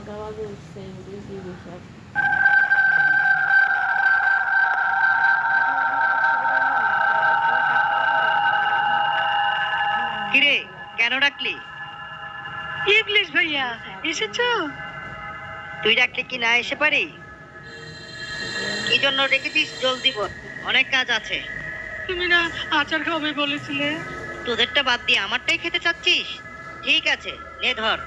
9টা বাজে উঠছে বিজি বসে। কিরে কেন ডাকলি? ইবলিশ ভাইয়া এসেছো? তুই ডাকলে কি না এসে পারি? কি জন্য ডেকেছিস জলদি বল, অনেক কাজ আছে। তুমি না আচার খাবে বলেছিলে? তোদেরটা বাদ দিয়ে আমারটাই খেতে চাচ্ছিস? ঠিক আছে, নে ধর।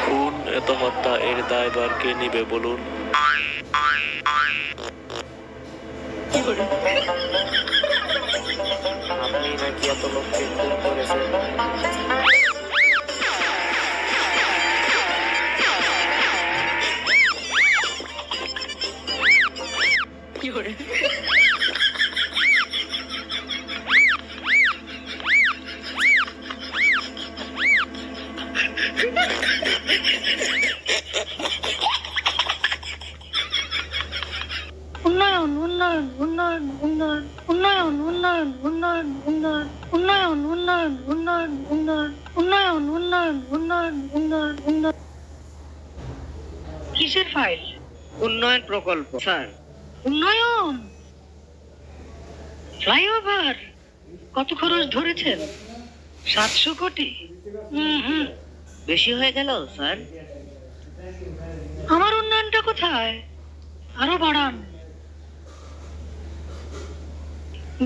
খুন এত হত্যা এর দায়ভার কে নিবে বলুন? আপনি নাকি এত লোককে খুন করেছেন? উন্নয়ন উন্নয়ন উন্নয়ন উন্নয়ন উন্নয়ন উন্নয়ন উন্নয়ন উন্নয়ন উন্নয়ন উন্নয়ন উন্নয়ন উন্নয়ন উন্নয়ন উন্নয়ন উন্নয়ন উন্নয়ন। কিসের ফাইল? উন্নয়ন প্রকল্প স্যার। উন্নয়ন ফ্লাইওভার কত খরচ ধরেছেন? 700 কোটি। বেশি হয়ে গেল স্যার। আমার উন্নয়নটা কোথায়? আরো বাড়ান,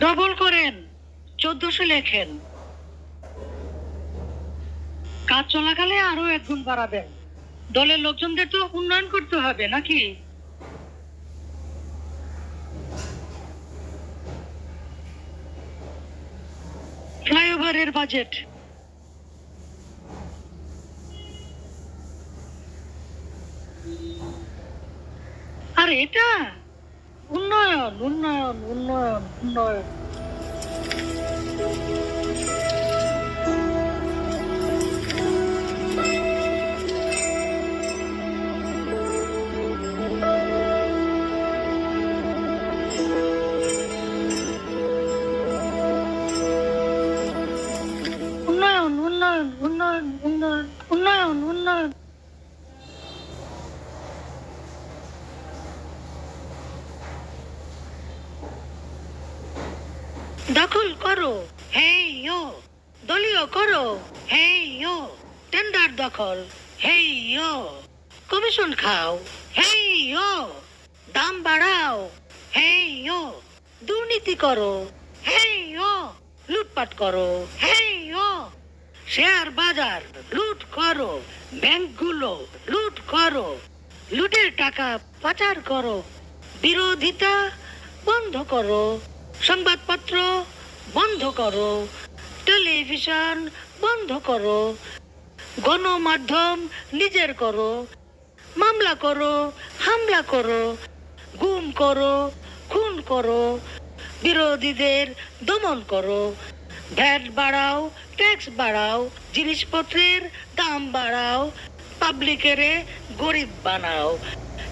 ডবল করেন, 1400 লেখেন। কাজ চলাকালে আরো 1 গুণ বাড়াবেন। দলের লোকজনদের তো উন্নয়ন করতে হবে নাকি? ফ্লাইওভারের বাজেট আর এটা উন্নয়ন উন্নয়ন উন্নয়ন উন্নয়ন। উন্নয়ন উন্নয়ন উন্নয়ন উন্নয়ন উন্নয়ন উন্নয়ন। দখল করো, হেই ইয়ো। দলীয় করো, হেই ইয়ো। টেন্ডার দখল, হেই ইয়ো। কমিশন খাও, হেই ইয়ো। দাম বাড়াও, হেই ইয়ো। দুর্নীতি করো, হেই ইয়ো। লুটপাট করো, হেই ইয়ো। শেয়ার বাজার লুট করো, ব্যাংকগুলো লুট করো, লুটের টাকা পাচার করো। বিরোধিতা বন্ধ করো, সংবাদপত্র বন্ধ করো, টেলিভিশন বন্ধ করো, গণমাধ্যম নিজের করো, মামলা করো, হামলা করো, গুম করো, খুন করো, বিরোধীদের দমন করো, ভ্যাট বাড়াও, ট্যাক্স বাড়াও, জিনিসপত্রের দাম বাড়াও, পাবলিকেরে গরিব বানাও,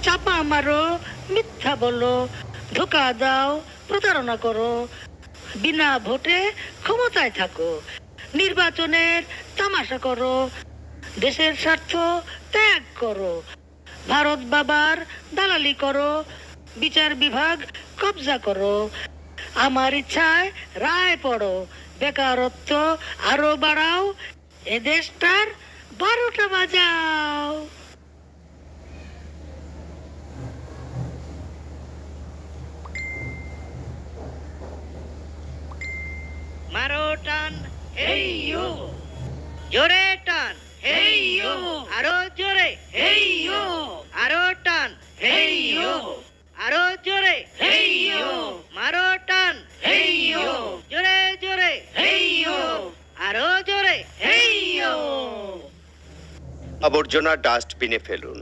চাপা মারো, মিথ্যা বলো, ধোকা দাও, প্রতারণা করো, বিনা ভোটে ক্ষমতায় থাকো, নির্বাচনের তামাশা করো, দেশের স্বার্থ ত্যাগ করো, ভারত বাবার দালালি করো, বিচার বিভাগ কবজা করো, আমার ইচ্ছায় রায় পড়ো, বেকারত্ব আরো বাড়াও, এ দেশটার 12টা বাজাও। মারো টান, হেই ইয়ো। জোরে টান, হেইয়ো, আরো জোরে, হেইয়ো, আরো টান, হেইয়ো, আরো জোরে, হেইয়ো, মারো টান, হেইয়ো, জোরে জোরে, হেইয়ো, আরো জোরে, হেইয়ো। আবর্জনা ডাস্টবিনে ফেলুন।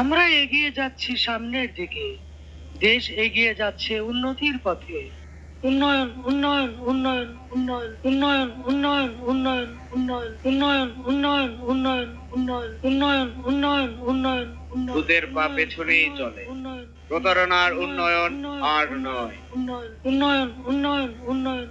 আমরা এগিয়ে যাচ্ছি সামনের দিকে, দেশ এগিয়ে যাচ্ছে উন্নতির পথে। উন্নয়ন উন্নয়ন উন্নয়ন উন্নয়ন উন্নয়ন উন্নয়ন উন্নয়ন উন্নয়ন উন্নয়ন উন্নয়ন উন্নয়ন উন্নয়ন উন্নয়ন উন্নয়ন উন্নয়ন উন্নয়ন। সুদের পা পেছনেই চলে, প্রতারণার উন্নয়ন আর নয়। উন্নয়ন উন্নয়ন উন্নয়ন উন্নয়ন